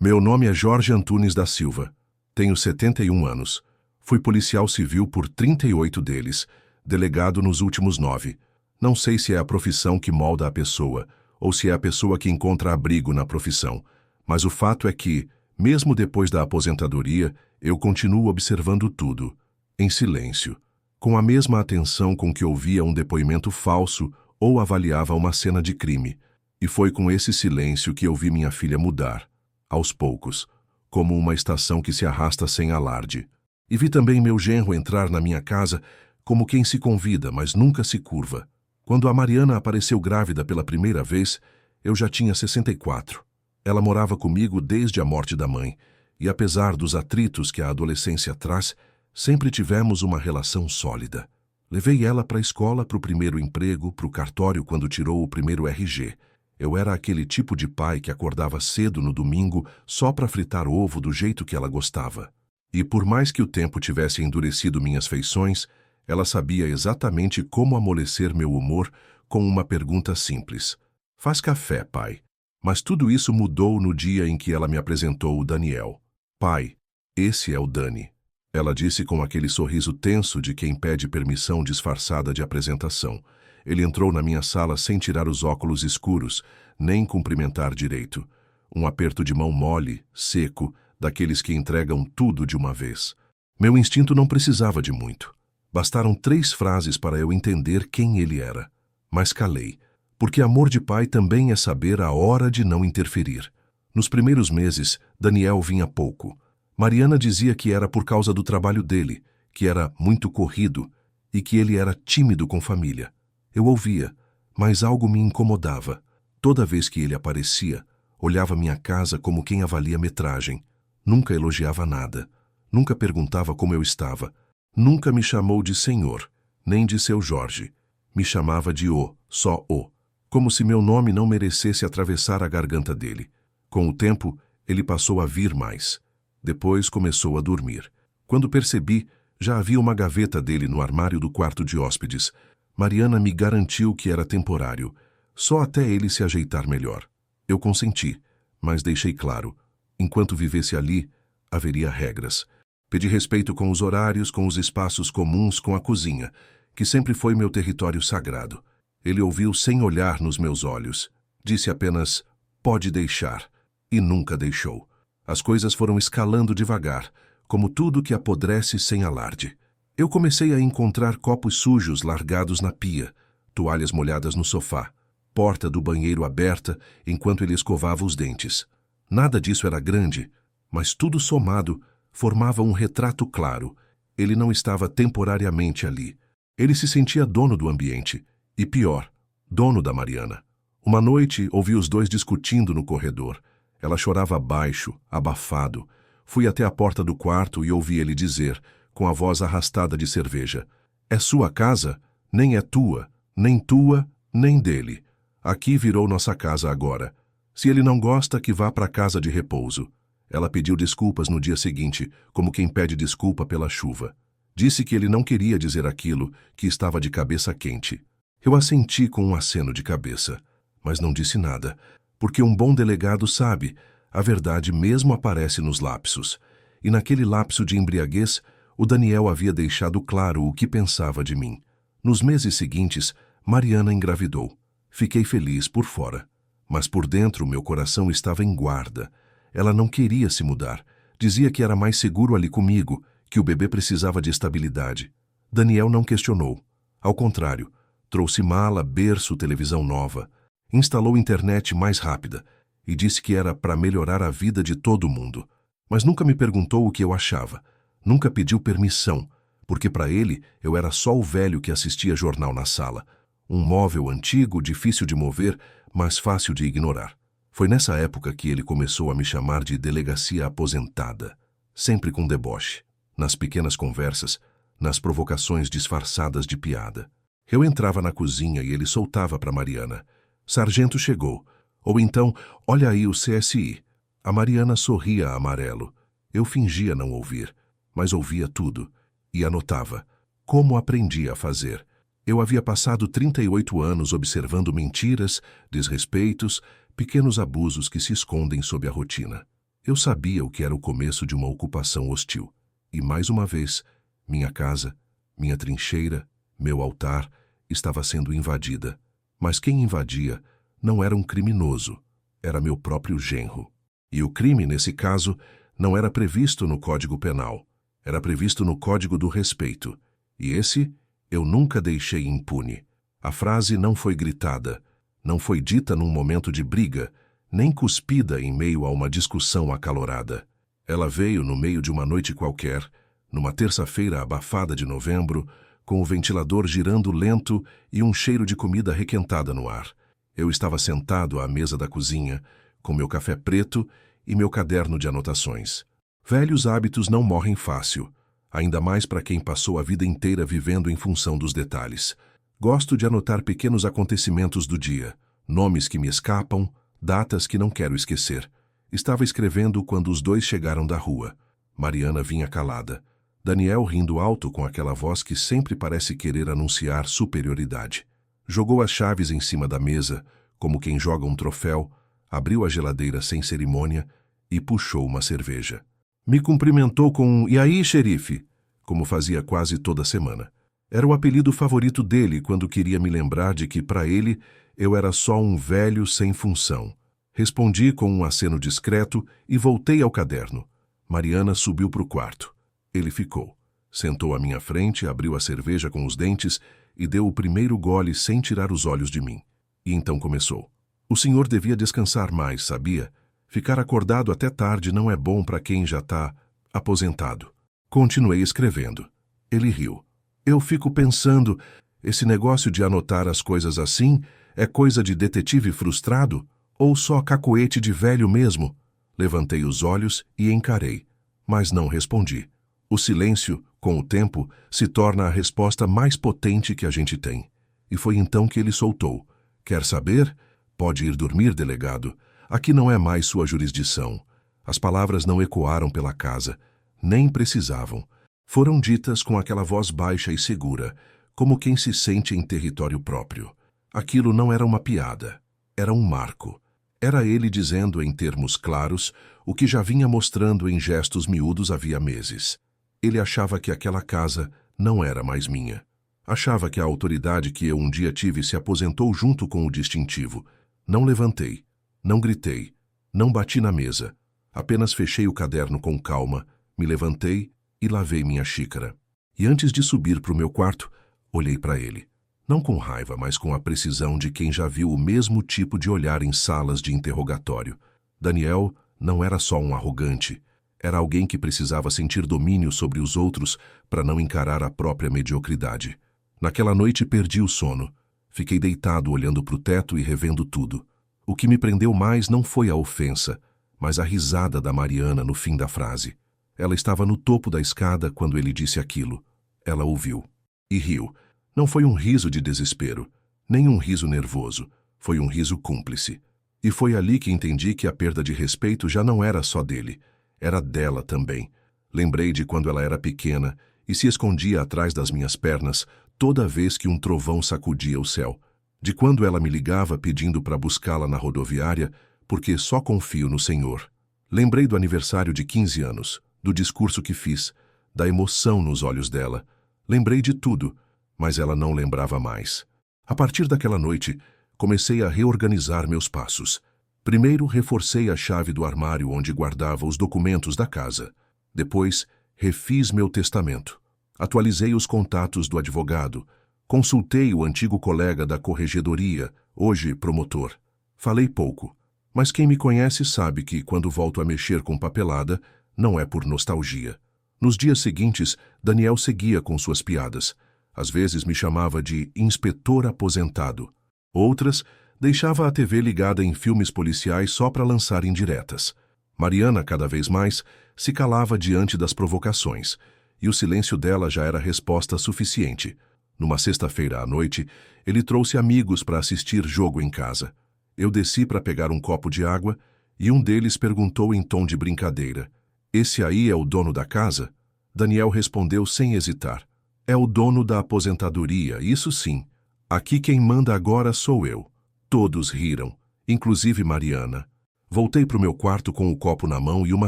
Meu nome é Jorge Antunes da Silva. Tenho 71 anos. Fui policial civil por 38 deles, delegado nos últimos 9. Não sei se é a profissão que molda a pessoa, ou se é a pessoa que encontra abrigo na profissão. Mas o fato é que, mesmo depois da aposentadoria, eu continuo observando tudo, em silêncio, com a mesma atenção com que ouvia um depoimento falso ou avaliava uma cena de crime. E foi com esse silêncio que eu vi minha filha mudar, aos poucos, como uma estação que se arrasta sem alarde. E vi também meu genro entrar na minha casa como quem se convida, mas nunca se curva. Quando a Mariana apareceu grávida pela primeira vez, eu já tinha 64. Ela morava comigo desde a morte da mãe, e apesar dos atritos que a adolescência traz, sempre tivemos uma relação sólida. Levei ela para a escola, para o primeiro emprego, para o cartório quando tirou o primeiro RG. Eu era aquele tipo de pai que acordava cedo no domingo só para fritar ovo do jeito que ela gostava. E por mais que o tempo tivesse endurecido minhas feições, ela sabia exatamente como amolecer meu humor com uma pergunta simples. Faz café, pai. Mas tudo isso mudou no dia em que ela me apresentou o Daniel. Pai, esse é o Dani. Ela disse com aquele sorriso tenso de quem pede permissão disfarçada de apresentação. Ele entrou na minha sala sem tirar os óculos escuros, nem cumprimentar direito. Um aperto de mão mole, seco, daqueles que entregam tudo de uma vez. Meu instinto não precisava de muito. Bastaram 3 frases para eu entender quem ele era. Mas calei, porque amor de pai também é saber a hora de não interferir. Nos primeiros meses, Daniel vinha pouco. Mariana dizia que era por causa do trabalho dele, que era muito corrido e que ele era tímido com família. Eu ouvia, mas algo me incomodava. Toda vez que ele aparecia, olhava minha casa como quem avalia metragem. Nunca elogiava nada. Nunca perguntava como eu estava. Nunca me chamou de senhor, nem de seu Jorge. Me chamava de só o. Como se meu nome não merecesse atravessar a garganta dele. Com o tempo, ele passou a vir mais. Depois começou a dormir. Quando percebi, já havia uma gaveta dele no armário do quarto de hóspedes. Mariana me garantiu que era temporário, só até ele se ajeitar melhor. Eu consenti, mas deixei claro, enquanto vivesse ali, haveria regras. Pedi respeito com os horários, com os espaços comuns, com a cozinha, que sempre foi meu território sagrado. Ele ouviu sem olhar nos meus olhos. Disse apenas, pode deixar, e nunca deixou. As coisas foram escalando devagar, como tudo que apodrece sem alarde. Eu comecei a encontrar copos sujos largados na pia, toalhas molhadas no sofá, porta do banheiro aberta enquanto ele escovava os dentes. Nada disso era grande, mas tudo somado formava um retrato claro. Ele não estava temporariamente ali. Ele se sentia dono do ambiente, e pior, dono da Mariana. Uma noite ouvi os dois discutindo no corredor. Ela chorava baixo, abafado. Fui até a porta do quarto e ouvi ele dizer, com a voz arrastada de cerveja, é sua casa? Nem é tua, nem dele. Aqui virou nossa casa agora. Se ele não gosta, que vá para a casa de repouso. Ela pediu desculpas no dia seguinte, como quem pede desculpa pela chuva. Disse que ele não queria dizer aquilo, que estava de cabeça quente. Eu assenti com um aceno de cabeça, mas não disse nada, porque um bom delegado sabe, a verdade mesmo aparece nos lapsos. E naquele lapso de embriaguez, o Daniel havia deixado claro o que pensava de mim. Nos meses seguintes, Mariana engravidou. Fiquei feliz por fora, mas por dentro meu coração estava em guarda. Ela não queria se mudar. Dizia que era mais seguro ali comigo, que o bebê precisava de estabilidade. Daniel não questionou. Ao contrário, trouxe mala, berço, televisão nova. Instalou internet mais rápida e disse que era para melhorar a vida de todo mundo. Mas nunca me perguntou o que eu achava. Nunca pediu permissão, porque para ele eu era só o velho que assistia jornal na sala. Um móvel antigo, difícil de mover, mas fácil de ignorar. Foi nessa época que ele começou a me chamar de delegacia aposentada, sempre com deboche, nas pequenas conversas, nas provocações disfarçadas de piada. Eu entrava na cozinha e ele soltava para Mariana. Sargento chegou. Ou então, olha aí o CSI. A Mariana sorria amarelo. Eu fingia não ouvir, mas ouvia tudo. E anotava. Como aprendi a fazer. Eu havia passado 38 anos observando mentiras, desrespeitos, pequenos abusos que se escondem sob a rotina. Eu sabia o que era o começo de uma ocupação hostil. E mais uma vez, minha casa, minha trincheira, meu altar, estava sendo invadida. Mas quem invadia não era um criminoso, era meu próprio genro. E o crime, nesse caso, não era previsto no Código Penal, era previsto no Código do Respeito. E esse eu nunca deixei impune. A frase não foi gritada, não foi dita num momento de briga, nem cuspida em meio a uma discussão acalorada. Ela veio no meio de uma noite qualquer, numa terça-feira abafada de novembro, com o ventilador girando lento e um cheiro de comida requentada no ar. Eu estava sentado à mesa da cozinha, com meu café preto e meu caderno de anotações. Velhos hábitos não morrem fácil, ainda mais para quem passou a vida inteira vivendo em função dos detalhes. Gosto de anotar pequenos acontecimentos do dia, nomes que me escapam, datas que não quero esquecer. Estava escrevendo quando os dois chegaram da rua. Mariana vinha calada. Daniel rindo alto com aquela voz que sempre parece querer anunciar superioridade. Jogou as chaves em cima da mesa, como quem joga um troféu, abriu a geladeira sem cerimônia e puxou uma cerveja. Me cumprimentou com um "E aí, xerife?", como fazia quase toda semana. Era o apelido favorito dele quando queria me lembrar de que, para ele, eu era só um velho sem função. Respondi com um aceno discreto e voltei ao caderno. Mariana subiu para o quarto. Ele ficou. Sentou à minha frente, abriu a cerveja com os dentes e deu o primeiro gole sem tirar os olhos de mim. E então começou. O senhor devia descansar mais, sabia? Ficar acordado até tarde não é bom para quem já está aposentado. Continuei escrevendo. Ele riu. Eu fico pensando, esse negócio de anotar as coisas assim é coisa de detetive frustrado ou só cacoete de velho mesmo? Levantei os olhos e encarei, mas não respondi. O silêncio, com o tempo, se torna a resposta mais potente que a gente tem. E foi então que ele soltou. Quer saber? Pode ir dormir, delegado. Aqui não é mais sua jurisdição. As palavras não ecoaram pela casa, nem precisavam. Foram ditas com aquela voz baixa e segura, como quem se sente em território próprio. Aquilo não era uma piada, era um marco. Era ele dizendo em termos claros o que já vinha mostrando em gestos miúdos havia meses. Ele achava que aquela casa não era mais minha. Achava que a autoridade que eu um dia tive se aposentou junto com o distintivo. Não levantei, não gritei, não bati na mesa. Apenas fechei o caderno com calma, me levantei e lavei minha xícara. E antes de subir para o meu quarto, olhei para ele. Não com raiva, mas com a precisão de quem já viu o mesmo tipo de olhar em salas de interrogatório. Daniel não era só um arrogante. Era alguém que precisava sentir domínio sobre os outros para não encarar a própria mediocridade. Naquela noite perdi o sono. Fiquei deitado olhando para o teto e revendo tudo. O que me prendeu mais não foi a ofensa, mas a risada da Mariana no fim da frase. Ela estava no topo da escada quando ele disse aquilo. Ela ouviu. E riu. Não foi um riso de desespero, nem um riso nervoso. Foi um riso cúmplice. E foi ali que entendi que a perda de respeito já não era só dele. Era dela também. Lembrei de quando ela era pequena e se escondia atrás das minhas pernas toda vez que um trovão sacudia o céu. De quando ela me ligava pedindo para buscá-la na rodoviária, porque só confio no Senhor. Lembrei do aniversário de 15 anos, do discurso que fiz, da emoção nos olhos dela. Lembrei de tudo, mas ela não lembrava mais. A partir daquela noite, comecei a reorganizar meus passos. Primeiro, reforcei a chave do armário onde guardava os documentos da casa. Depois, refiz meu testamento. Atualizei os contatos do advogado. Consultei o antigo colega da corregedoria, hoje promotor. Falei pouco, mas quem me conhece sabe que, quando volto a mexer com papelada, não é por nostalgia. Nos dias seguintes, Daniel seguia com suas piadas. Às vezes me chamava de inspetor aposentado. Outras, deixava a TV ligada em filmes policiais só para lançar indiretas. Mariana, cada vez mais, se calava diante das provocações, e o silêncio dela já era resposta suficiente. Numa sexta-feira à noite, ele trouxe amigos para assistir jogo em casa. Eu desci para pegar um copo de água e um deles perguntou em tom de brincadeira: "Esse aí é o dono da casa?" Daniel respondeu sem hesitar: "É o dono da aposentadoria, isso sim. Aqui quem manda agora sou eu." Todos riram, inclusive Mariana. Voltei para o meu quarto com o copo na mão e uma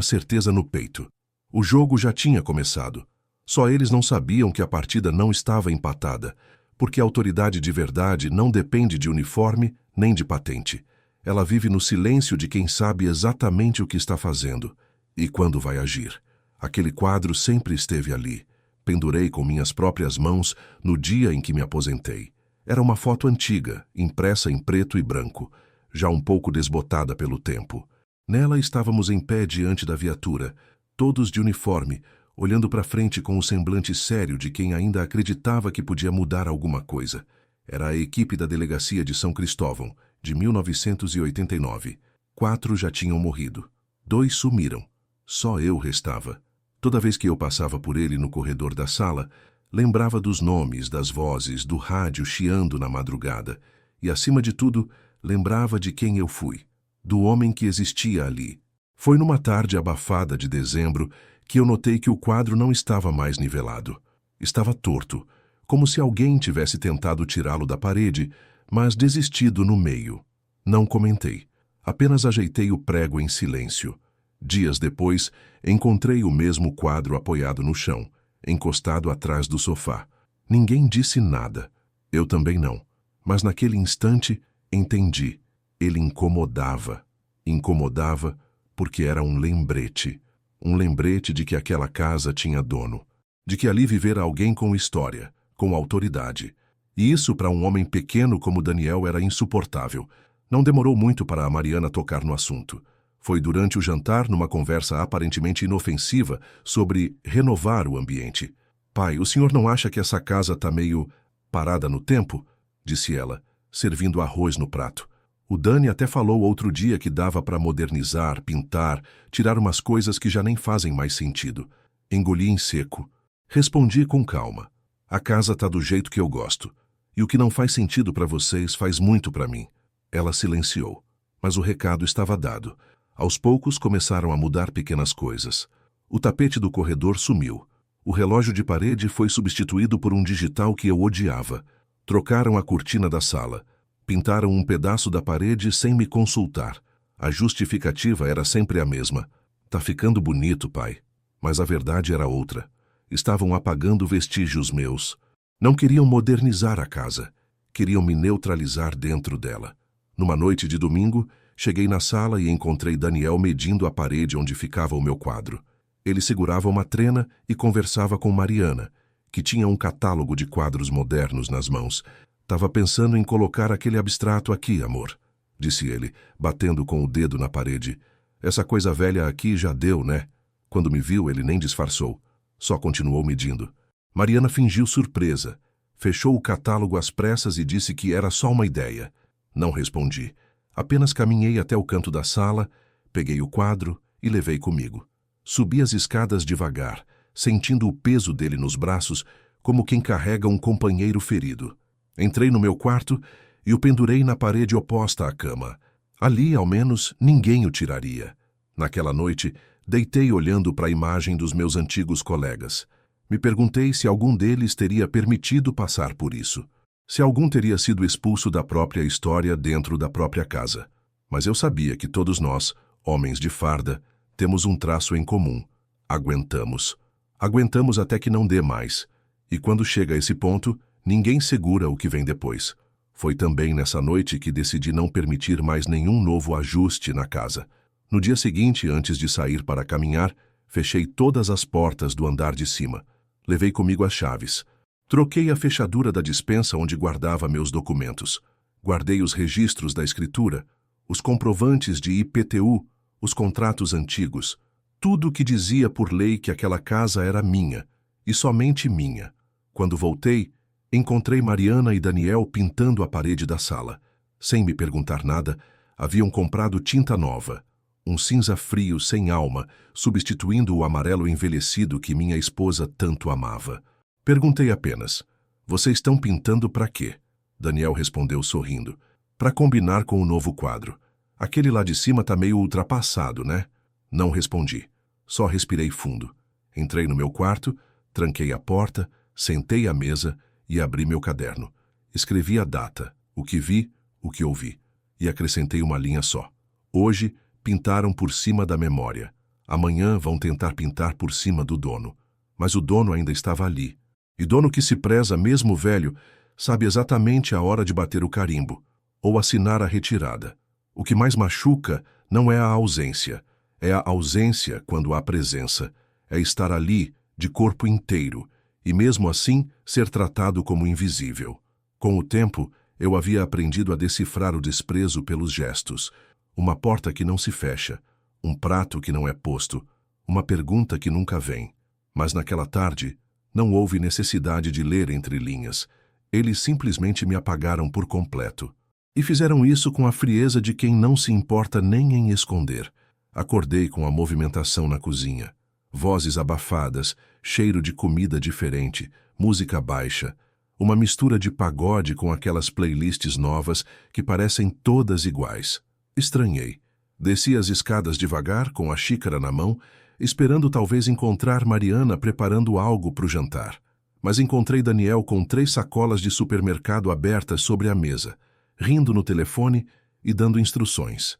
certeza no peito. O jogo já tinha começado. Só eles não sabiam que a partida não estava empatada, porque a autoridade de verdade não depende de uniforme nem de patente. Ela vive no silêncio de quem sabe exatamente o que está fazendo e quando vai agir. Aquele quadro sempre esteve ali. Pendurei com minhas próprias mãos no dia em que me aposentei. Era uma foto antiga, impressa em preto e branco, já um pouco desbotada pelo tempo. Nela estávamos em pé diante da viatura, todos de uniforme, olhando para frente com o semblante sério de quem ainda acreditava que podia mudar alguma coisa. Era a equipe da delegacia de São Cristóvão, de 1989. 4 já tinham morrido. 2 sumiram. Só eu restava. Toda vez que eu passava por ele no corredor da sala, lembrava dos nomes, das vozes, do rádio chiando na madrugada. E, acima de tudo, lembrava de quem eu fui, do homem que existia ali. Foi numa tarde abafada de dezembro que eu notei que o quadro não estava mais nivelado. Estava torto, como se alguém tivesse tentado tirá-lo da parede, mas desistido no meio. Não comentei. Apenas ajeitei o prego em silêncio. Dias depois, encontrei o mesmo quadro apoiado no chão, encostado atrás do sofá. Ninguém disse nada. Eu também não. Mas naquele instante, entendi. Ele incomodava. Incomodava porque era um lembrete. Um lembrete de que aquela casa tinha dono. De que ali vivera alguém com história, com autoridade. E isso para um homem pequeno como Daniel era insuportável. Não demorou muito para a Mariana tocar no assunto. Foi durante o jantar, numa conversa aparentemente inofensiva, sobre renovar o ambiente. Pai, o senhor não acha que essa casa está meio parada no tempo? Disse ela, servindo arroz no prato. O Dani até falou outro dia que dava para modernizar, pintar, tirar umas coisas que já nem fazem mais sentido. Engoli em seco. Respondi com calma. A casa está do jeito que eu gosto. E o que não faz sentido para vocês faz muito para mim. Ela silenciou. Mas o recado estava dado. Aos poucos começaram a mudar pequenas coisas. O tapete do corredor sumiu. O relógio de parede foi substituído por um digital que eu odiava. Trocaram a cortina da sala. Pintaram um pedaço da parede sem me consultar. A justificativa era sempre a mesma. Tá ficando bonito, pai. Mas a verdade era outra. Estavam apagando vestígios meus. Não queriam modernizar a casa. Queriam me neutralizar dentro dela. Numa noite de domingo, cheguei na sala e encontrei Daniel medindo a parede onde ficava o meu quadro. Ele segurava uma trena e conversava com Mariana, que tinha um catálogo de quadros modernos nas mãos. Tava pensando em colocar aquele abstrato aqui, amor, disse ele, batendo com o dedo na parede. Essa coisa velha aqui já deu, né? Quando me viu, ele nem disfarçou. Só continuou medindo. Mariana fingiu surpresa. Fechou o catálogo às pressas e disse que era só uma ideia. Não respondi. Apenas caminhei até o canto da sala, peguei o quadro e levei comigo. Subi as escadas devagar, sentindo o peso dele nos braços, como quem carrega um companheiro ferido. Entrei no meu quarto e o pendurei na parede oposta à cama. Ali, ao menos, ninguém o tiraria. Naquela noite, deitei olhando para a imagem dos meus antigos colegas. Me perguntei se algum deles teria permitido passar por isso. Se algum teria sido expulso da própria história dentro da própria casa. Mas eu sabia que todos nós, homens de farda, temos um traço em comum. Aguentamos. Aguentamos até que não dê mais. E quando chega a esse ponto, ninguém segura o que vem depois. Foi também nessa noite que decidi não permitir mais nenhum novo ajuste na casa. No dia seguinte, antes de sair para caminhar, fechei todas as portas do andar de cima. Levei comigo as chaves. Troquei a fechadura da despensa onde guardava meus documentos. Guardei os registros da escritura, os comprovantes de IPTU, os contratos antigos, tudo que dizia por lei que aquela casa era minha, e somente minha. Quando voltei, encontrei Mariana e Daniel pintando a parede da sala. Sem me perguntar nada, haviam comprado tinta nova, um cinza frio sem alma, substituindo o amarelo envelhecido que minha esposa tanto amava. Perguntei apenas, vocês estão pintando para quê? Daniel respondeu sorrindo. Para combinar com o novo quadro. Aquele lá de cima tá meio ultrapassado, né? Não respondi. Só respirei fundo. Entrei no meu quarto, tranquei a porta, sentei à mesa e abri meu caderno. Escrevi a data, o que vi, o que ouvi. E acrescentei uma linha só. Hoje, Pintaram por cima da memória. Amanhã vão tentar pintar por cima do dono. Mas o dono ainda estava ali. E dono que se preza, mesmo velho, sabe exatamente a hora de bater o carimbo, ou assinar a retirada. O que mais machuca não é a ausência. É a ausência quando há presença. É estar ali, de corpo inteiro, e mesmo assim ser tratado como invisível. Com o tempo, eu havia aprendido a decifrar o desprezo pelos gestos. Uma porta que não se fecha, um prato que não é posto, uma pergunta que nunca vem. Mas naquela tarde, não houve necessidade de ler entre linhas. Eles simplesmente me apagaram por completo. E fizeram isso com a frieza de quem não se importa nem em esconder. Acordei com a movimentação na cozinha. Vozes abafadas, cheiro de comida diferente, música baixa. Uma mistura de pagode com aquelas playlists novas que parecem todas iguais. Estranhei. Desci as escadas devagar, com a xícara na mão, esperando talvez encontrar Mariana preparando algo para o jantar. Mas encontrei Daniel com 3 sacolas de supermercado abertas sobre a mesa, rindo no telefone e dando instruções.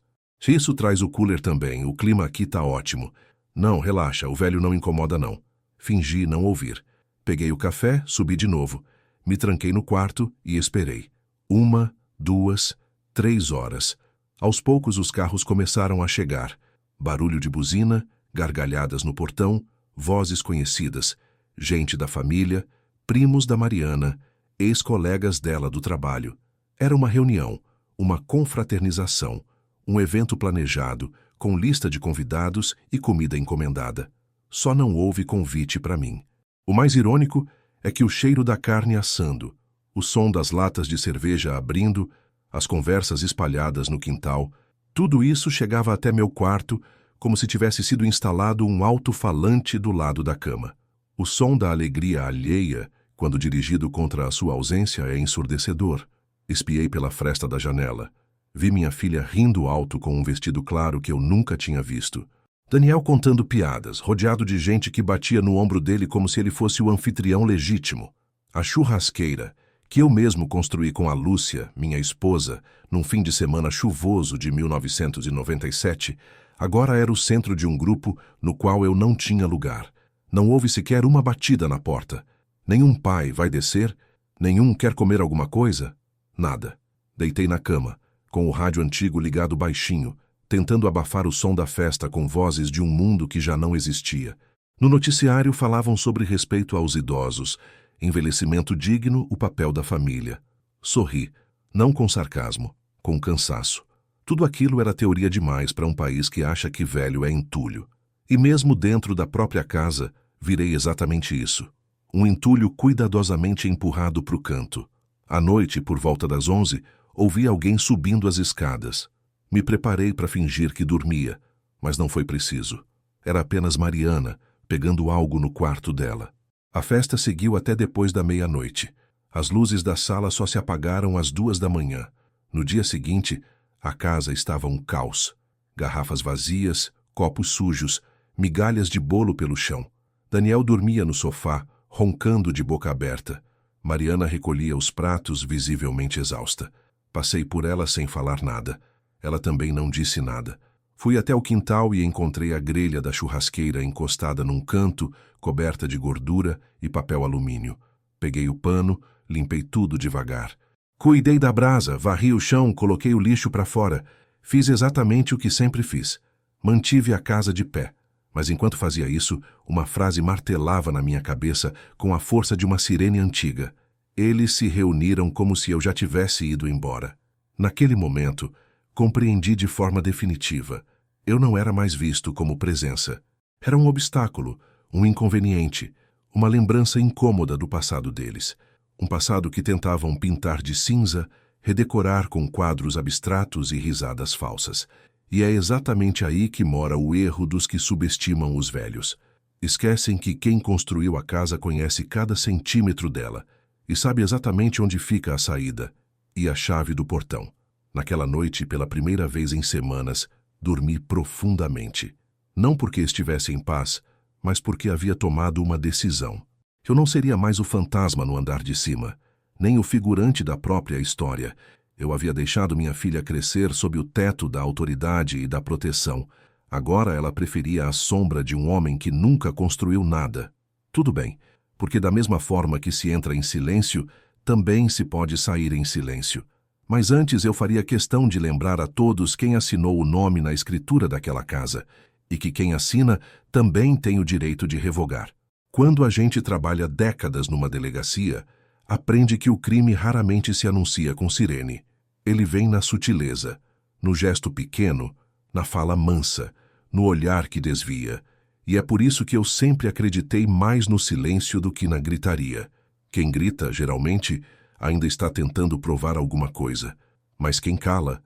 Isso traz o cooler também, o clima aqui tá ótimo. Não, relaxa, o velho não incomoda não. Fingi não ouvir. Peguei o café, subi de novo. Me tranquei no quarto e esperei. 1, 2, 3 horas. Aos poucos os carros começaram a chegar. Barulho de buzina, gargalhadas no portão, vozes conhecidas, gente da família, primos da Mariana, ex-colegas dela do trabalho. Era uma reunião, uma confraternização, um evento planejado, com lista de convidados e comida encomendada. Só não houve convite para mim. O mais irônico é que o cheiro da carne assando, o som das latas de cerveja abrindo, as conversas espalhadas no quintal, tudo isso chegava até meu quarto como se tivesse sido instalado um alto-falante do lado da cama. O som da alegria alheia, quando dirigido contra a sua ausência, é ensurdecedor. Espiei pela fresta da janela. Vi minha filha rindo alto com um vestido claro que eu nunca tinha visto. Daniel contando piadas, rodeado de gente que batia no ombro dele como se ele fosse o anfitrião legítimo. A churrasqueira, que eu mesmo construí com a Lúcia, minha esposa, num fim de semana chuvoso de 1997, agora era o centro de um grupo no qual eu não tinha lugar. Não houve sequer uma batida na porta. Nenhum pai vai descer? Nenhum quer comer alguma coisa? Nada. Deitei na cama, com o rádio antigo ligado baixinho, tentando abafar o som da festa com vozes de um mundo que já não existia. No noticiário falavam sobre respeito aos idosos, envelhecimento digno, o papel da família. Sorri, não com sarcasmo, com cansaço. Tudo aquilo era teoria demais para um país que acha que velho é entulho. E mesmo dentro da própria casa, virei exatamente isso. Um entulho cuidadosamente empurrado para o canto. À noite, por volta das 11, ouvi alguém subindo as escadas. Me preparei para fingir que dormia, mas não foi preciso. Era apenas Mariana, pegando algo no quarto dela. A festa seguiu até depois da meia-noite. As luzes da sala só se apagaram às 2 da manhã. No dia seguinte, a casa estava um caos. Garrafas vazias, copos sujos, migalhas de bolo pelo chão. Daniel dormia no sofá, roncando de boca aberta. Mariana recolhia os pratos, visivelmente exausta. Passei por ela sem falar nada. Ela também não disse nada. Fui até o quintal e encontrei a grelha da churrasqueira encostada num canto, coberta de gordura e papel alumínio. Peguei o pano, limpei tudo devagar. Cuidei da brasa, varri o chão, coloquei o lixo para fora. Fiz exatamente o que sempre fiz. Mantive a casa de pé. Mas enquanto fazia isso, uma frase martelava na minha cabeça com a força de uma sirene antiga. Eles se reuniram como se eu já tivesse ido embora. Naquele momento, compreendi de forma definitiva. Eu não era mais visto como presença. Era um obstáculo, um inconveniente, uma lembrança incômoda do passado deles. Um passado que tentavam pintar de cinza, redecorar com quadros abstratos e risadas falsas. E é exatamente aí que mora o erro dos que subestimam os velhos. Esquecem que quem construiu a casa conhece cada centímetro dela e sabe exatamente onde fica a saída e a chave do portão. Naquela noite, pela primeira vez em semanas, dormi profundamente. Não porque estivesse em paz, mas porque havia tomado uma decisão. Eu não seria mais o fantasma no andar de cima, nem o figurante da própria história. Eu havia deixado minha filha crescer sob o teto da autoridade e da proteção. Agora ela preferia a sombra de um homem que nunca construiu nada. Tudo bem, porque da mesma forma que se entra em silêncio, também se pode sair em silêncio. Mas antes eu faria questão de lembrar a todos quem assinou o nome na escritura daquela casa, e que quem assina também tem o direito de revogar. Quando a gente trabalha décadas numa delegacia, aprende que o crime raramente se anuncia com sirene. Ele vem na sutileza, no gesto pequeno, na fala mansa, no olhar que desvia. E é por isso que eu sempre acreditei mais no silêncio do que na gritaria. Quem grita, geralmente, ainda está tentando provar alguma coisa. Mas quem cala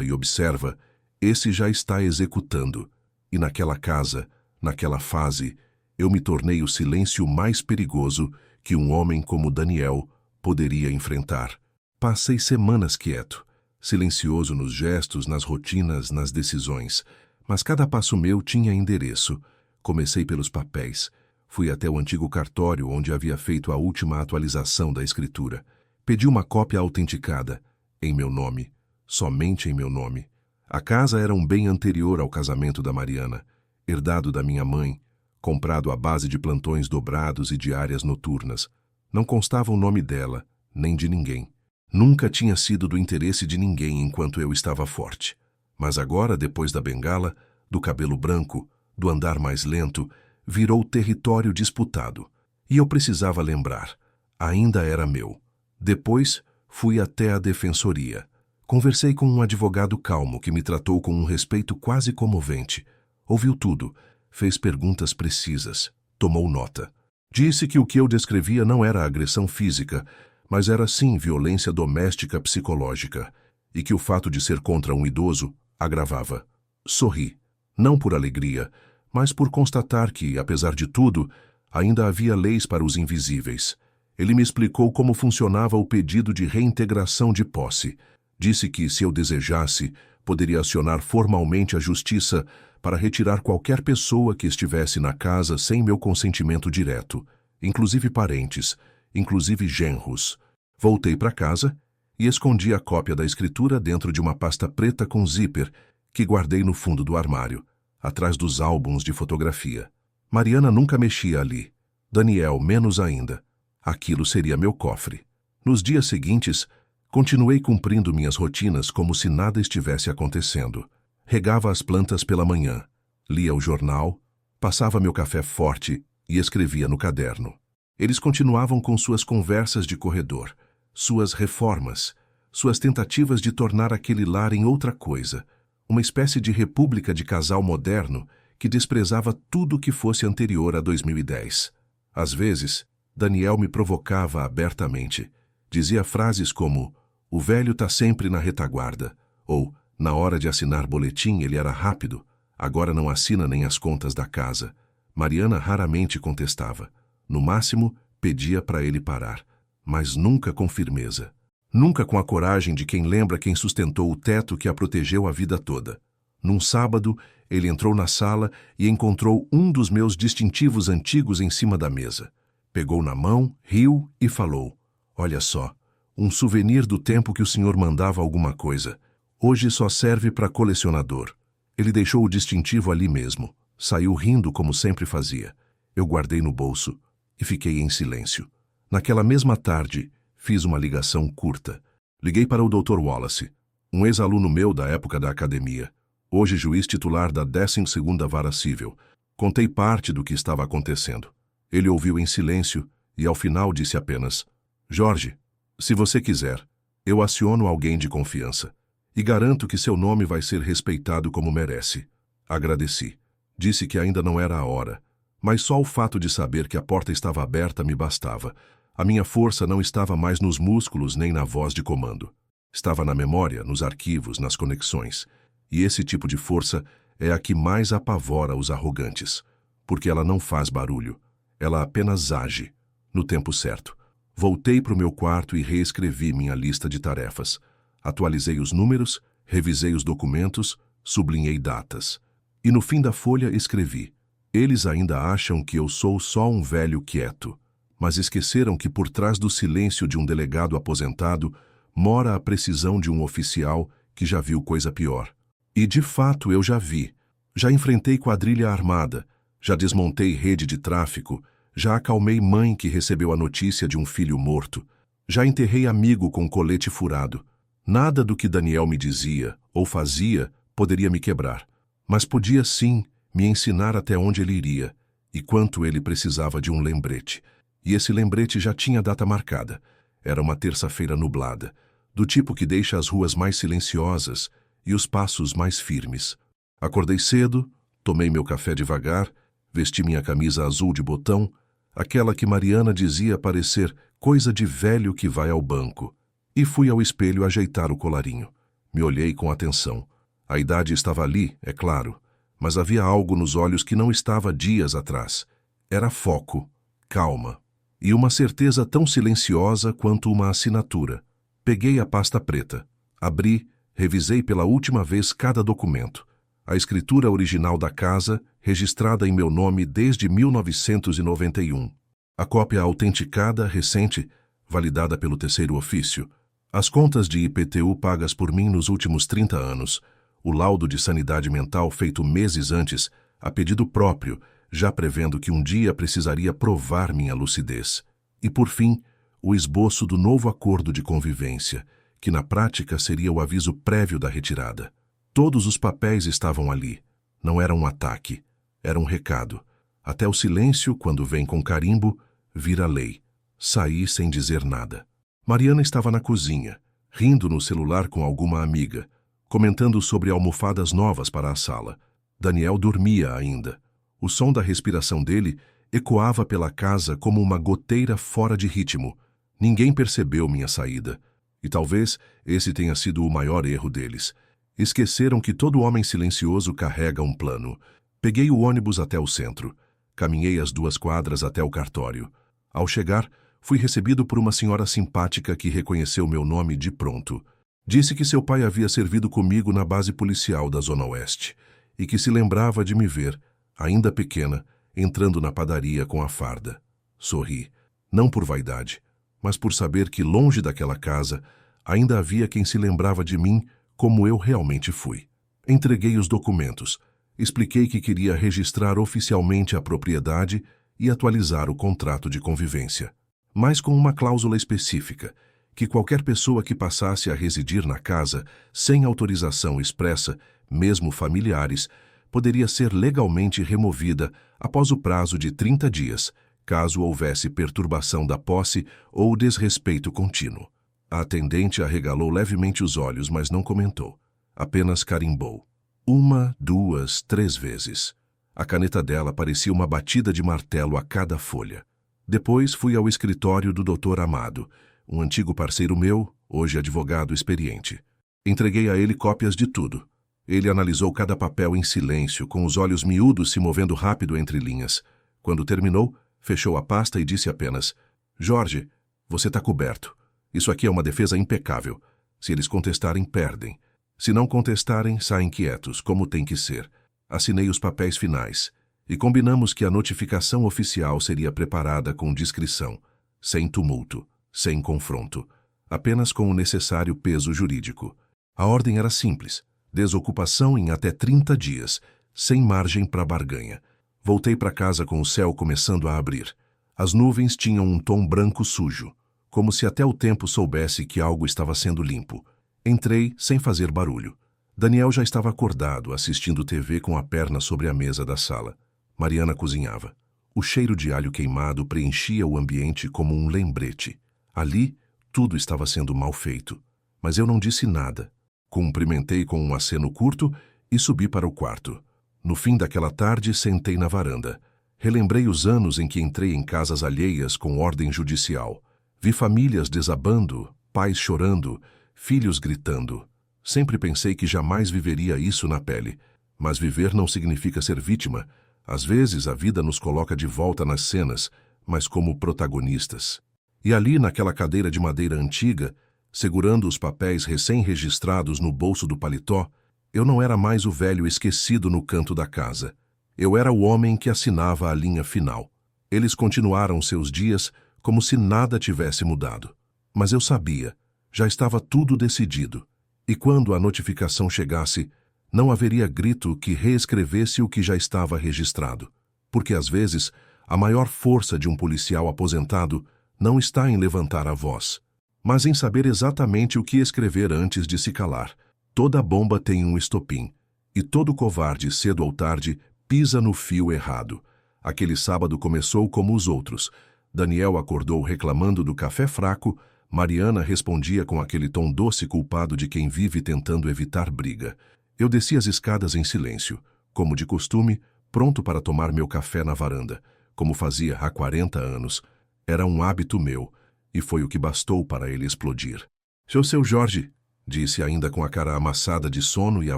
e observa, esse já está executando. E naquela casa, naquela fase, eu me tornei o silêncio mais perigoso que um homem como Daniel poderia enfrentar. Passei semanas quieto, silencioso nos gestos, nas rotinas, nas decisões. Mas cada passo meu tinha endereço. Comecei pelos papéis. Fui até o antigo cartório onde havia feito a última atualização da escritura. Pedi uma cópia autenticada, em meu nome, somente em meu nome. A casa era um bem anterior ao casamento da Mariana, herdado da minha mãe, comprado à base de plantões dobrados e diárias noturnas. Não constava o nome dela, nem de ninguém. Nunca tinha sido do interesse de ninguém enquanto eu estava forte. Mas agora, depois da bengala, do cabelo branco, do andar mais lento, virou território disputado. E eu precisava lembrar. Ainda era meu. Depois, fui até a defensoria. Conversei com um advogado calmo que me tratou com um respeito quase comovente. Ouviu tudo, fez perguntas precisas, tomou nota. Disse que o que eu descrevia não era agressão física, mas era sim violência doméstica psicológica, e que o fato de ser contra um idoso agravava. Sorri, não por alegria, mas por constatar que, apesar de tudo, ainda havia leis para os invisíveis. Ele me explicou como funcionava o pedido de reintegração de posse. Disse que, se eu desejasse, poderia acionar formalmente a justiça para retirar qualquer pessoa que estivesse na casa sem meu consentimento direto, inclusive parentes, inclusive genros. Voltei para casa e escondi a cópia da escritura dentro de uma pasta preta com zíper que guardei no fundo do armário, atrás dos álbuns de fotografia. Mariana nunca mexia ali. Daniel menos ainda. Aquilo seria meu cofre. Nos dias seguintes, continuei cumprindo minhas rotinas como se nada estivesse acontecendo. Regava as plantas pela manhã, lia o jornal, passava meu café forte e escrevia no caderno. Eles continuavam com suas conversas de corredor, suas reformas, suas tentativas de tornar aquele lar em outra coisa, uma espécie de república de casal moderno que desprezava tudo que fosse anterior a 2010. Às vezes, Daniel me provocava abertamente. Dizia frases como: "O velho está sempre na retaguarda", ou "Na hora de assinar boletim ele era rápido, agora não assina nem as contas da casa". Mariana raramente contestava. No máximo, pedia para ele parar, mas nunca com firmeza. Nunca com a coragem de quem lembra quem sustentou o teto que a protegeu a vida toda. Num sábado, ele entrou na sala e encontrou um dos meus distintivos antigos em cima da mesa. Pegou na mão, riu e falou: "Olha só, um souvenir do tempo que o senhor mandava alguma coisa. Hoje só serve para colecionador." Ele deixou o distintivo ali mesmo. Saiu rindo como sempre fazia. Eu guardei no bolso e fiquei em silêncio. Naquela mesma tarde, fiz uma ligação curta. Liguei para o Dr. Wallace, um ex-aluno meu da época da academia, hoje juiz titular da 12ª Vara Civil. Contei parte do que estava acontecendo. Ele ouviu em silêncio e ao final disse apenas: "Jorge, se você quiser, eu aciono alguém de confiança e garanto que seu nome vai ser respeitado como merece." Agradeci. Disse que ainda não era a hora, mas só o fato de saber que a porta estava aberta me bastava. A minha força não estava mais nos músculos nem na voz de comando. Estava na memória, nos arquivos, nas conexões. E esse tipo de força é a que mais apavora os arrogantes, porque ela não faz barulho. Ela apenas age, no tempo certo. Voltei para o meu quarto e reescrevi minha lista de tarefas. Atualizei os números, revisei os documentos, sublinhei datas. E no fim da folha escrevi: "Eles ainda acham que eu sou só um velho quieto, mas esqueceram que por trás do silêncio de um delegado aposentado mora a precisão de um oficial que já viu coisa pior. E de fato eu já vi. Já enfrentei quadrilha armada, já desmontei rede de tráfico, já acalmei mãe que recebeu a notícia de um filho morto, já enterrei amigo com colete furado. Nada do que Daniel me dizia ou fazia poderia me quebrar, mas podia sim me ensinar até onde ele iria e quanto ele precisava de um lembrete. E esse lembrete já tinha data marcada. Era uma terça-feira nublada, do tipo que deixa as ruas mais silenciosas e os passos mais firmes. Acordei cedo, tomei meu café devagar, vesti minha camisa azul de botão, aquela que Mariana dizia parecer coisa de velho que vai ao banco, e fui ao espelho ajeitar o colarinho. Me olhei com atenção. A idade estava ali, é claro, mas havia algo nos olhos que não estava dias atrás. Era foco, calma, e uma certeza tão silenciosa quanto uma assinatura. Peguei a pasta preta, abri, revisei pela última vez cada documento. A escritura original da casa, registrada em meu nome desde 1991. A cópia autenticada, recente, validada pelo terceiro ofício. As contas de IPTU pagas por mim nos últimos 30 anos. O laudo de sanidade mental feito meses antes, a pedido próprio, já prevendo que um dia precisaria provar minha lucidez. E, por fim, o esboço do novo acordo de convivência, que na prática seria o aviso prévio da retirada. Todos os papéis estavam ali. Não era um ataque, era um recado. Até o silêncio, quando vem com carimbo, vira lei. Saí sem dizer nada. Mariana estava na cozinha, rindo no celular com alguma amiga, comentando sobre almofadas novas para a sala. Daniel dormia ainda. O som da respiração dele ecoava pela casa como uma goteira fora de ritmo. Ninguém percebeu minha saída. E talvez esse tenha sido o maior erro deles. Esqueceram que todo homem silencioso carrega um plano. Peguei o ônibus até o centro. Caminhei as 2 quadras até o cartório. Ao chegar, fui recebido por uma senhora simpática que reconheceu meu nome de pronto. Disse que seu pai havia servido comigo na base policial da Zona Oeste e que se lembrava de me ver, ainda pequena, entrando na padaria com a farda. Sorri, não por vaidade, mas por saber que longe daquela casa ainda havia quem se lembrava de mim como eu realmente fui. Entreguei os documentos, expliquei que queria registrar oficialmente a propriedade e atualizar o contrato de convivência, mas com uma cláusula específica, que qualquer pessoa que passasse a residir na casa sem autorização expressa, mesmo familiares, poderia ser legalmente removida após o prazo de 30 dias, caso houvesse perturbação da posse ou desrespeito contínuo. A atendente arregalou levemente os olhos, mas não comentou. Apenas carimbou. 1, 2, 3 vezes. A caneta dela parecia uma batida de martelo a cada folha. Depois fui ao escritório do Dr. Amado, um antigo parceiro meu, hoje advogado experiente. Entreguei a ele cópias de tudo. Ele analisou cada papel em silêncio, com os olhos miúdos se movendo rápido entre linhas. Quando terminou, fechou a pasta e disse apenas: Jorge, você está coberto. Isso aqui é uma defesa impecável. Se eles contestarem, perdem. Se não contestarem, saem quietos, como tem que ser. Assinei os papéis finais e combinamos que a notificação oficial seria preparada com discrição, sem tumulto, sem confronto, apenas com o necessário peso jurídico. A ordem era simples: desocupação em até 30 dias, sem margem para barganha. Voltei para casa com o céu começando a abrir. As nuvens tinham um tom branco sujo, como se até o tempo soubesse que algo estava sendo limpo. Entrei sem fazer barulho. Daniel já estava acordado, assistindo TV com a perna sobre a mesa da sala. Mariana cozinhava. O cheiro de alho queimado preenchia o ambiente como um lembrete. Ali, tudo estava sendo mal feito. Mas eu não disse nada. Cumprimentei com um aceno curto e subi para o quarto. No fim daquela tarde, sentei na varanda. Relembrei os anos em que entrei em casas alheias com ordem judicial. Vi famílias desabando, pais chorando, filhos gritando. Sempre pensei que jamais viveria isso na pele. Mas viver não significa ser vítima. Às vezes a vida nos coloca de volta nas cenas, mas como protagonistas. E ali, naquela cadeira de madeira antiga, segurando os papéis recém-registrados no bolso do paletó, eu não era mais o velho esquecido no canto da casa. Eu era o homem que assinava a linha final. Eles continuaram seus dias como se nada tivesse mudado. Mas eu sabia, Já estava tudo decidido. E quando a notificação chegasse, não haveria grito que reescrevesse o que já estava registrado. Porque, às vezes, a maior força de um policial aposentado não está em levantar a voz, mas em saber exatamente o que escrever antes de se calar. Toda bomba tem um estopim, e todo covarde, cedo ou tarde, pisa no fio errado. Aquele sábado começou como os outros. Daniel acordou reclamando do café fraco, Mariana respondia com aquele tom doce culpado de quem vive tentando evitar briga. Eu desci as escadas em silêncio, como de costume, pronto para tomar meu café na varanda, como fazia há 40 anos. Era um hábito meu, e foi o que bastou para ele explodir. Seu Jorge, disse ainda com a cara amassada de sono e a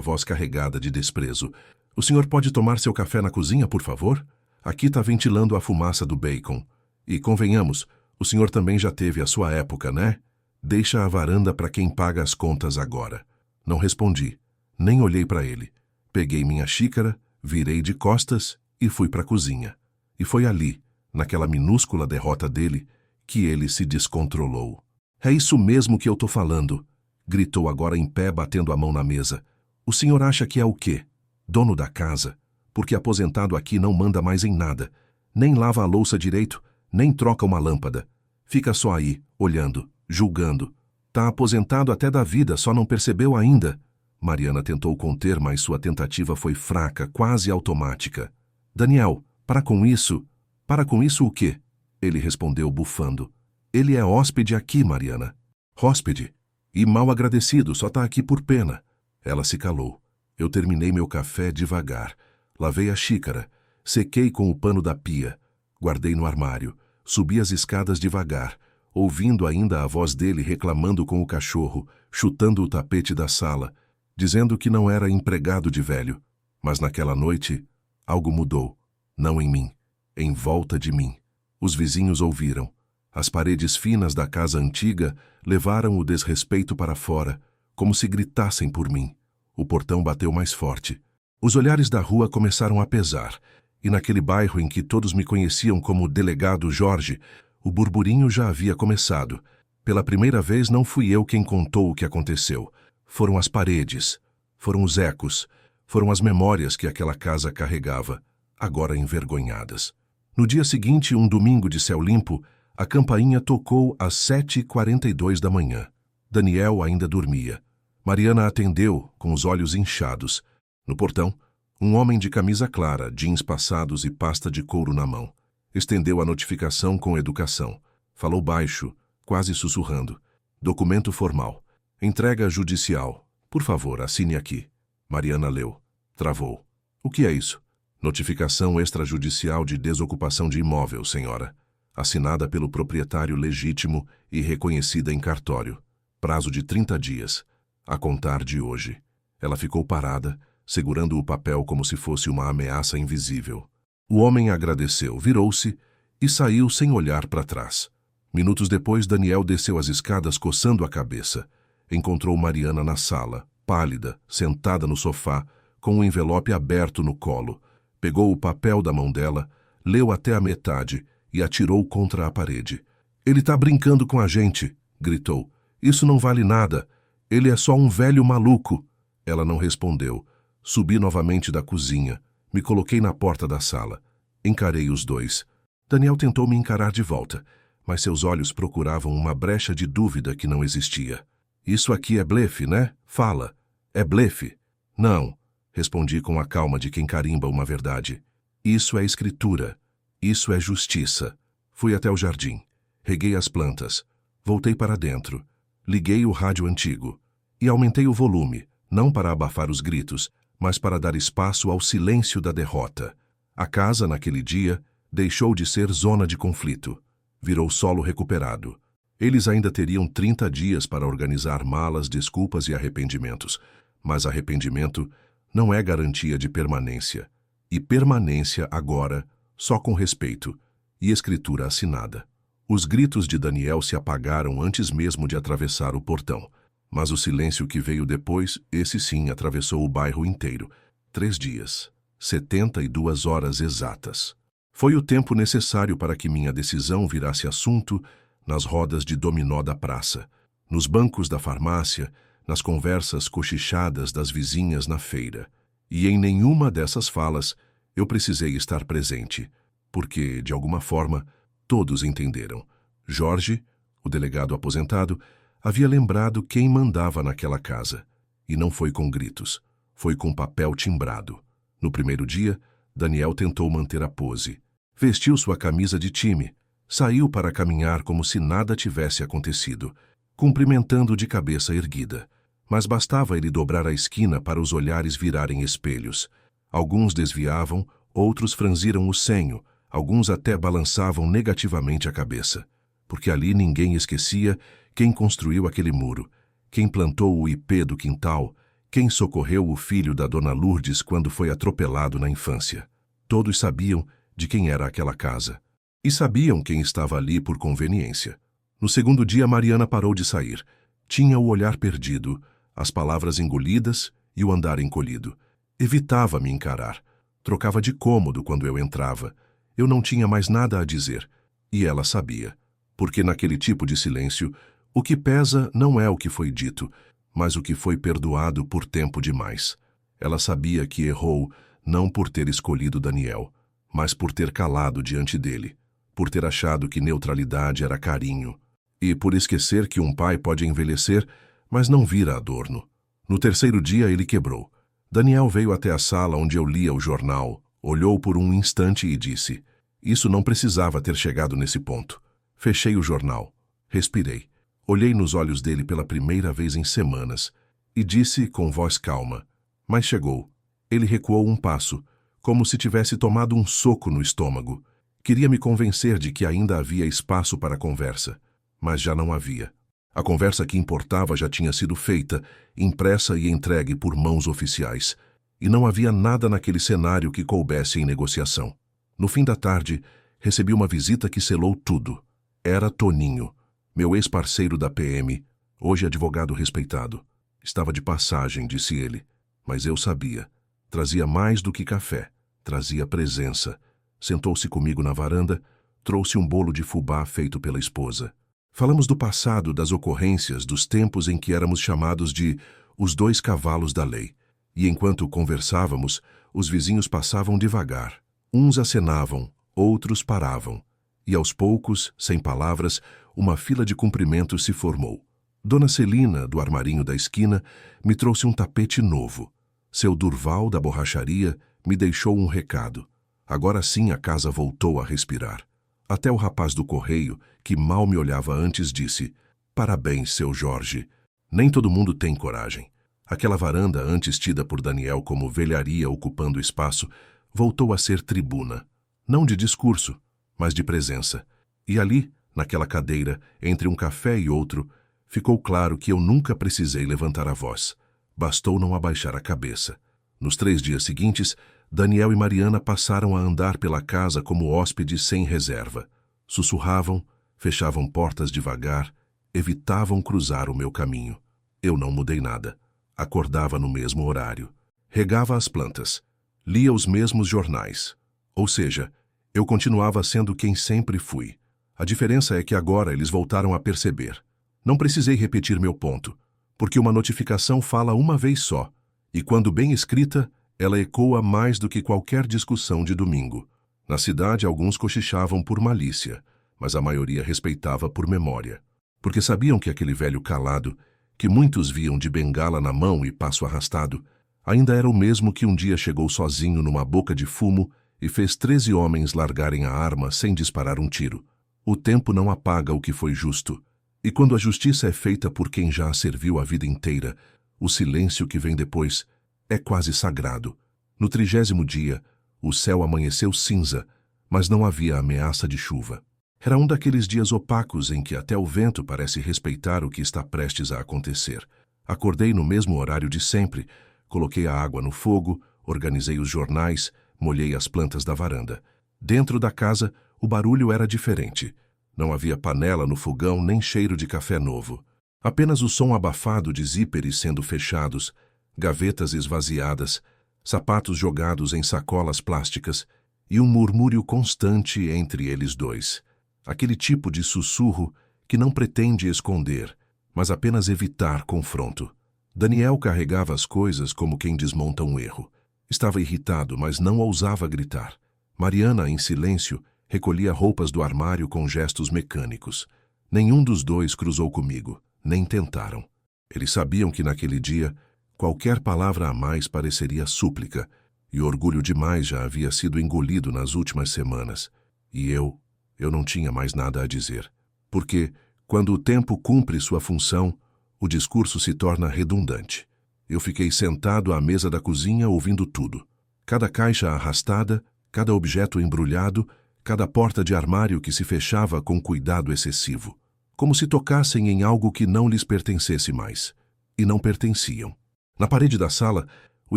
voz carregada de desprezo. O senhor pode tomar seu café na cozinha, por favor? Aqui está ventilando a fumaça do bacon. E, convenhamos, o senhor também já teve a sua época, né? Deixa a varanda para quem paga as contas agora. Não respondi, nem olhei para ele. Peguei minha xícara, virei de costas e fui para a cozinha. E foi ali, naquela minúscula derrota dele, que ele se descontrolou. É isso mesmo que eu tô falando, gritou agora em pé, batendo a mão na mesa. O senhor acha que é o quê? Dono da casa? Porque aposentado aqui não manda mais em nada. Nem lava a louça direito, nem troca uma lâmpada. Fica só aí, olhando, julgando. Tá aposentado até da vida, só não percebeu ainda. Mariana tentou conter, mas sua tentativa foi fraca, quase automática. Daniel, para com isso. Para com isso o quê? Ele respondeu bufando. Ele é hóspede aqui, Mariana. Hóspede? E mal agradecido, só tá aqui por pena. Ela se calou. Eu terminei meu café devagar. Lavei a xícara. Sequei com o pano da pia. Guardei no armário. Subi as escadas devagar, ouvindo ainda a voz dele reclamando com o cachorro, chutando o tapete da sala, dizendo que não era empregado de velho. Mas naquela noite, algo mudou. Não em mim, em volta de mim. Os vizinhos ouviram. As paredes finas da casa antiga levaram o desrespeito para fora, como se gritassem por mim. O portão bateu mais forte. Os olhares da rua começaram a pesar, e naquele bairro em que todos me conheciam como Delegado Jorge, o burburinho já havia começado. Pela primeira vez não fui eu quem contou o que aconteceu. Foram as paredes, foram os ecos, foram as memórias que aquela casa carregava, agora envergonhadas. No dia seguinte, um domingo de céu limpo, a campainha tocou às 7h42 da manhã. Daniel ainda dormia. Mariana atendeu, com os olhos inchados. No portão, um homem de camisa clara, jeans passados e pasta de couro na mão. Estendeu a notificação com educação. Falou baixo, quase sussurrando. Documento formal. Entrega judicial. Por favor, assine aqui. Mariana leu. Travou. O que é isso? Notificação extrajudicial de desocupação de imóvel, senhora. Assinada pelo proprietário legítimo e reconhecida em cartório. Prazo de 30 dias. A contar de hoje. Ela ficou parada, segurando o papel como se fosse uma ameaça invisível. O homem agradeceu, virou-se e saiu sem olhar para trás. Minutos depois, Daniel desceu as escadas coçando a cabeça. Encontrou Mariana na sala, pálida, sentada no sofá, com um envelope aberto no colo. Pegou o papel da mão dela, leu até a metade e atirou contra a parede. Ele tá brincando com a gente, gritou. Isso não vale nada. Ele é só um velho maluco. Ela não respondeu. Subi novamente da cozinha. Me coloquei na porta da sala. Encarei os dois. Daniel tentou me encarar de volta, mas seus olhos procuravam uma brecha de dúvida que não existia. Isso aqui é blefe, né? Fala. É blefe? Não, respondi com a calma de quem carimba uma verdade. Isso é escritura. Isso é justiça. Fui até o jardim. Reguei as plantas. Voltei para dentro. Liguei o rádio antigo. E aumentei o volume, não para abafar os gritos, mas para dar espaço ao silêncio da derrota. A casa, naquele dia, deixou de ser zona de conflito. Virou solo recuperado. Eles ainda teriam 30 dias para organizar malas, desculpas e arrependimentos. Mas arrependimento não é garantia de permanência. E permanência, agora, só com respeito e escritura assinada. Os gritos de Daniel se apagaram antes mesmo de atravessar o portão. Mas o silêncio que veio depois, esse sim, atravessou o bairro inteiro. 3 dias. 72 horas exatas. Foi o tempo necessário para que minha decisão virasse assunto nas rodas de dominó da praça, nos bancos da farmácia, nas conversas cochichadas das vizinhas na feira. E em nenhuma dessas falas eu precisei estar presente, porque, de alguma forma, todos entenderam. Jorge, o delegado aposentado, havia lembrado quem mandava naquela casa. E não foi com gritos, foi com papel timbrado. No primeiro dia, Daniel tentou manter a pose. Vestiu sua camisa de time, saiu para caminhar como se nada tivesse acontecido, cumprimentando de cabeça erguida. Mas bastava ele dobrar a esquina para os olhares virarem espelhos. Alguns desviavam, outros franziram o senho, alguns até balançavam negativamente a cabeça. Porque ali ninguém esquecia quem construiu aquele muro, quem plantou o ipê do quintal, quem socorreu o filho da dona Lourdes quando foi atropelado na infância. Todos sabiam de quem era aquela casa. E sabiam quem estava ali por conveniência. No segundo dia, Mariana parou de sair. Tinha o olhar perdido, as palavras engolidas e o andar encolhido. Evitava me encarar. Trocava de cômodo quando eu entrava. Eu não tinha mais nada a dizer. E ela sabia. Porque naquele tipo de silêncio, o que pesa não é o que foi dito, mas o que foi perdoado por tempo demais. Ela sabia que errou não por ter escolhido Daniel, mas por ter calado diante dele, por ter achado que neutralidade era carinho, e por esquecer que um pai pode envelhecer, mas não vira adorno. No terceiro dia ele quebrou. Daniel veio até a sala onde eu lia o jornal, olhou por um instante e disse: "Isso não precisava ter chegado nesse ponto." Fechei o jornal, respirei, olhei nos olhos dele pela primeira vez em semanas e disse com voz calma: "Mas chegou." Ele recuou um passo, como se tivesse tomado um soco no estômago. Queria me convencer de que ainda havia espaço para a conversa, mas já não havia. A conversa que importava já tinha sido feita, impressa e entregue por mãos oficiais, e não havia nada naquele cenário que coubesse em negociação. No fim da tarde, recebi uma visita que selou tudo. Era Toninho, meu ex-parceiro da PM, hoje advogado respeitado. Estava de passagem, disse ele, mas eu sabia. Trazia mais do que café, trazia presença. Sentou-se comigo na varanda, trouxe um bolo de fubá feito pela esposa. Falamos do passado, das ocorrências, dos tempos em que éramos chamados de os dois cavalos da lei. E enquanto conversávamos, os vizinhos passavam devagar. Uns acenavam, outros paravam. E aos poucos, sem palavras, uma fila de cumprimentos se formou. Dona Celina, do armarinho da esquina, me trouxe um tapete novo. Seu Durval, da borracharia, me deixou um recado. Agora sim a casa voltou a respirar. Até o rapaz do correio, que mal me olhava antes, disse: "Parabéns, seu Jorge. Nem todo mundo tem coragem." Aquela varanda, antes tida por Daniel como velharia ocupando espaço, voltou a ser tribuna. Não de discurso, mas de presença. E ali, naquela cadeira, entre um café e outro, ficou claro que eu nunca precisei levantar a voz. Bastou não abaixar a cabeça. Nos 3 dias seguintes, Daniel e Mariana passaram a andar pela casa como hóspedes sem reserva. Sussurravam, fechavam portas devagar, evitavam cruzar o meu caminho. Eu não mudei nada. Acordava no mesmo horário. Regava as plantas. Lia os mesmos jornais. Ou seja, eu continuava sendo quem sempre fui. A diferença é que agora eles voltaram a perceber. Não precisei repetir meu ponto, porque uma notificação fala uma vez só, e quando bem escrita, ela ecoa mais do que qualquer discussão de domingo. Na cidade, alguns cochichavam por malícia, mas a maioria respeitava por memória, porque sabiam que aquele velho calado, que muitos viam de bengala na mão e passo arrastado, ainda era o mesmo que um dia chegou sozinho numa boca de fumo e fez 13 homens largarem a arma sem disparar um tiro. O tempo não apaga o que foi justo, e quando a justiça é feita por quem já a serviu a vida inteira, o silêncio que vem depois é quase sagrado. No 30º dia, o céu amanheceu cinza, mas não havia ameaça de chuva. Era um daqueles dias opacos em que até o vento parece respeitar o que está prestes a acontecer. Acordei no mesmo horário de sempre, coloquei a água no fogo, organizei os jornais, molhei as plantas da varanda. Dentro da casa, o barulho era diferente. Não havia panela no fogão nem cheiro de café novo. Apenas o som abafado de zíperes sendo fechados, gavetas esvaziadas, sapatos jogados em sacolas plásticas e um murmúrio constante entre eles dois. Aquele tipo de sussurro que não pretende esconder, mas apenas evitar confronto. Daniel carregava as coisas como quem desmonta um erro. Estava irritado, mas não ousava gritar. Mariana, em silêncio, recolhia roupas do armário com gestos mecânicos. Nenhum dos dois cruzou comigo, nem tentaram. Eles sabiam que naquele dia, qualquer palavra a mais pareceria súplica, e o orgulho demais já havia sido engolido nas últimas semanas. E eu não tinha mais nada a dizer. Porque, quando o tempo cumpre sua função, o discurso se torna redundante. Eu fiquei sentado à mesa da cozinha ouvindo tudo. Cada caixa arrastada, cada objeto embrulhado, cada porta de armário que se fechava com cuidado excessivo. Como se tocassem em algo que não lhes pertencesse mais. E não pertenciam. Na parede da sala, o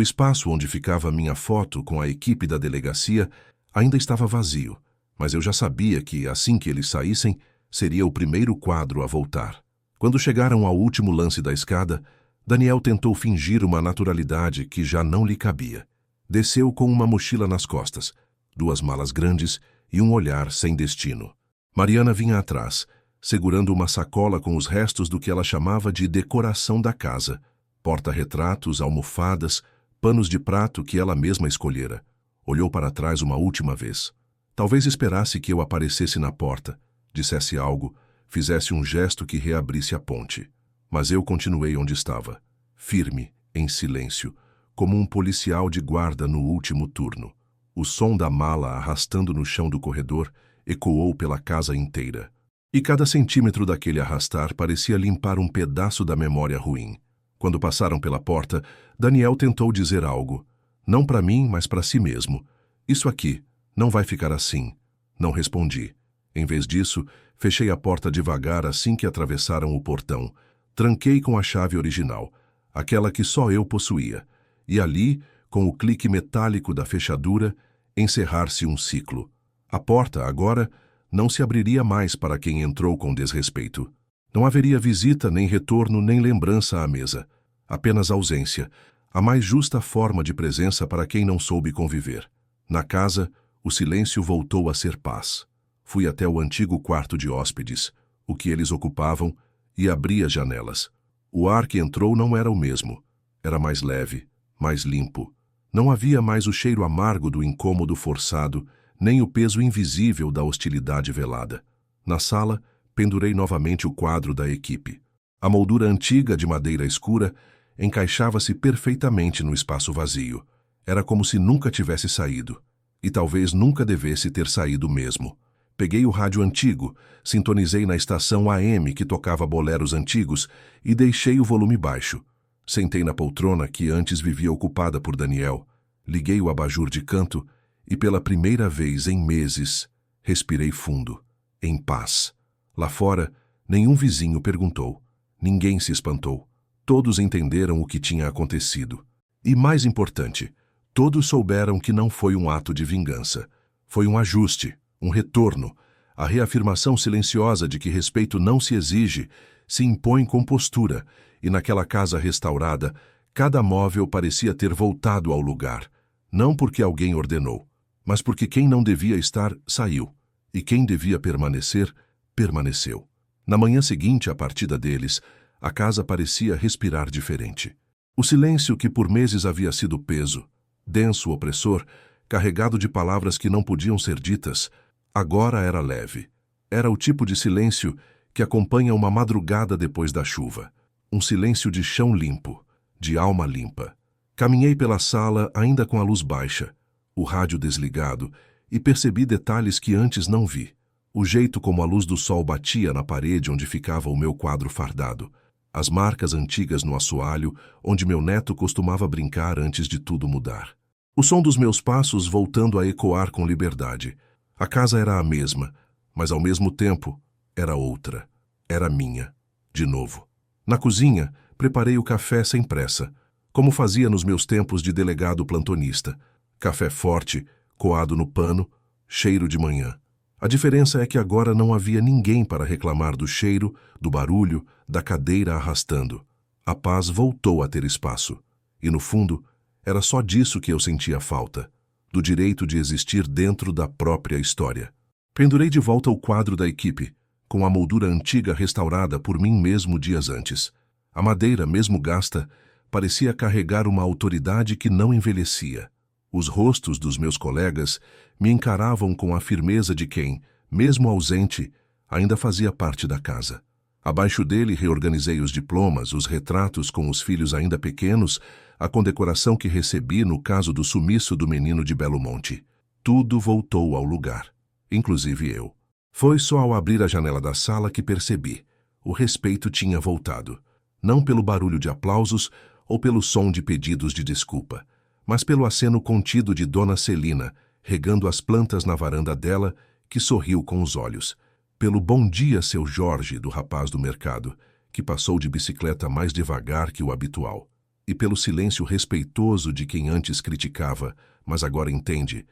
espaço onde ficava minha foto com a equipe da delegacia ainda estava vazio, mas eu já sabia que, assim que eles saíssem, seria o primeiro quadro a voltar. Quando chegaram ao último lance da escada, Daniel tentou fingir uma naturalidade que já não lhe cabia. Desceu com uma mochila nas costas, 2 malas grandes e um olhar sem destino. Mariana vinha atrás, segurando uma sacola com os restos do que ela chamava de decoração da casa, porta-retratos, almofadas, panos de prato que ela mesma escolhera. Olhou para trás uma última vez. Talvez esperasse que eu aparecesse na porta, dissesse algo, fizesse um gesto que reabrisse a ponte. Mas eu continuei onde estava, firme, em silêncio, como um policial de guarda no último turno. O som da mala arrastando no chão do corredor ecoou pela casa inteira. E cada centímetro daquele arrastar parecia limpar um pedaço da memória ruim. Quando passaram pela porta, Daniel tentou dizer algo. Não para mim, mas para si mesmo. Isso aqui, não vai ficar assim. Não respondi. Em vez disso, fechei a porta devagar assim que atravessaram o portão. Tranquei com a chave original, aquela que só eu possuía. E ali, com o clique metálico da fechadura, encerrar-se um ciclo. A porta, agora, não se abriria mais para quem entrou com desrespeito. Não haveria visita, nem retorno, nem lembrança à mesa. Apenas ausência, a mais justa forma de presença para quem não soube conviver. Na casa, o silêncio voltou a ser paz. Fui até o antigo quarto de hóspedes, o que eles ocupavam, e abri as janelas. O ar que entrou não era o mesmo. Era mais leve, mais limpo. Não havia mais o cheiro amargo do incômodo forçado, nem o peso invisível da hostilidade velada. Na sala, pendurei novamente o quadro da equipe. A moldura antiga de madeira escura encaixava-se perfeitamente no espaço vazio. Era como se nunca tivesse saído. E talvez nunca devesse ter saído mesmo. Peguei o rádio antigo, sintonizei na estação AM que tocava boleros antigos e deixei o volume baixo. Sentei na poltrona que antes vivia ocupada por Daniel, liguei o abajur de canto e pela primeira vez em meses respirei fundo, em paz. Lá fora, nenhum vizinho perguntou, ninguém se espantou. Todos entenderam o que tinha acontecido. E mais importante, todos souberam que não foi um ato de vingança. Foi um ajuste, um retorno, a reafirmação silenciosa de que respeito não se exige, se impõe com postura, e naquela casa restaurada, cada móvel parecia ter voltado ao lugar, não porque alguém ordenou, mas porque quem não devia estar, saiu, e quem devia permanecer, permaneceu. Na manhã seguinte à partida deles, a casa parecia respirar diferente. O silêncio que por meses havia sido peso, denso, opressor, carregado de palavras que não podiam ser ditas, agora era leve. Era o tipo de silêncio que acompanha uma madrugada depois da chuva. Um silêncio de chão limpo, de alma limpa. Caminhei pela sala ainda com a luz baixa, o rádio desligado, e percebi detalhes que antes não vi. O jeito como a luz do sol batia na parede onde ficava o meu quadro fardado. As marcas antigas no assoalho, onde meu neto costumava brincar antes de tudo mudar. O som dos meus passos voltando a ecoar com liberdade. A casa era a mesma, mas ao mesmo tempo era outra. Era minha, de novo. Na cozinha, preparei o café sem pressa, como fazia nos meus tempos de delegado plantonista. Café forte, coado no pano, cheiro de manhã. A diferença é que agora não havia ninguém para reclamar do cheiro, do barulho, da cadeira arrastando. A paz voltou a ter espaço. E no fundo, era só disso que eu sentia falta, do direito de existir dentro da própria história. Pendurei de volta o quadro da equipe, com a moldura antiga restaurada por mim mesmo dias antes. A madeira, mesmo gasta, parecia carregar uma autoridade que não envelhecia. Os rostos dos meus colegas me encaravam com a firmeza de quem, mesmo ausente, ainda fazia parte da casa. Abaixo dele reorganizei os diplomas, os retratos com os filhos ainda pequenos, a condecoração que recebi no caso do sumiço do menino de Belo Monte. Tudo voltou ao lugar, inclusive eu. Foi só ao abrir a janela da sala que percebi. O respeito tinha voltado. Não pelo barulho de aplausos ou pelo som de pedidos de desculpa, mas pelo aceno contido de Dona Celina, regando as plantas na varanda dela, que sorriu com os olhos. Pelo bom dia, seu Jorge, do rapaz do mercado, que passou de bicicleta mais devagar que o habitual. E pelo silêncio respeitoso de quem antes criticava, mas agora entende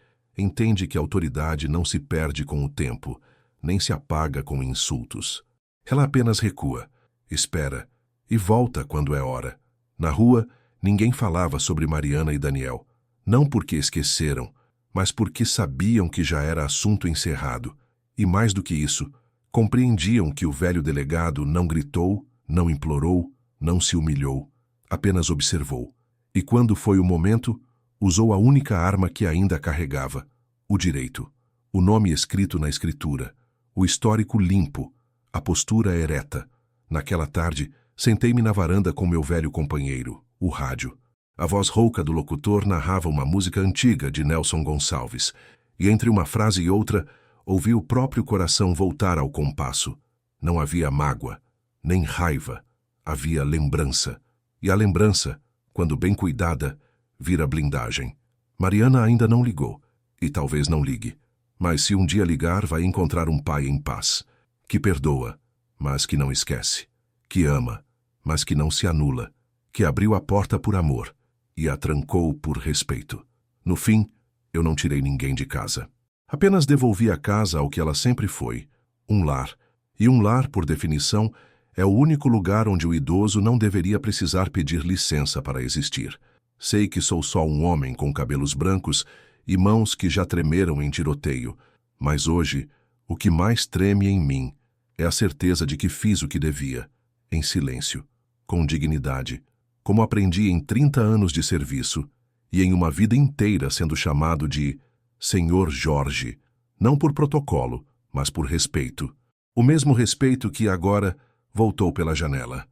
que a autoridade não se perde com o tempo, nem se apaga com insultos. Ela apenas recua, espera e volta quando é hora. Na rua, ninguém falava sobre Mariana e Daniel, não porque esqueceram, mas porque sabiam que já era assunto encerrado. E mais do que isso, compreendiam que o velho delegado não gritou, não implorou, não se humilhou, apenas observou. E quando foi o momento, usou a única arma que ainda carregava, o direito. O nome escrito na escritura, o histórico limpo, a postura ereta. Naquela tarde, sentei-me na varanda com meu velho companheiro, o rádio. A voz rouca do locutor narrava uma música antiga de Nelson Gonçalves, e entre uma frase e outra, ouvi o próprio coração voltar ao compasso. Não havia mágoa, nem raiva, havia lembrança. E a lembrança, quando bem cuidada, vira blindagem. Mariana ainda não ligou, e talvez não ligue. Mas se um dia ligar, vai encontrar um pai em paz, que perdoa, mas que não esquece, que ama, mas que não se anula, que abriu a porta por amor e a trancou por respeito. No fim, eu não tirei ninguém de casa. Apenas devolvi a casa ao que ela sempre foi, um lar. E um lar, por definição, é o único lugar onde o idoso não deveria precisar pedir licença para existir. Sei que sou só um homem com cabelos brancos e mãos que já tremeram em tiroteio, mas hoje, o que mais treme em mim é a certeza de que fiz o que devia, em silêncio, com dignidade, como aprendi em 30 anos de serviço e em uma vida inteira sendo chamado de Senhor Jorge, não por protocolo, mas por respeito. O mesmo respeito que agora voltou pela janela.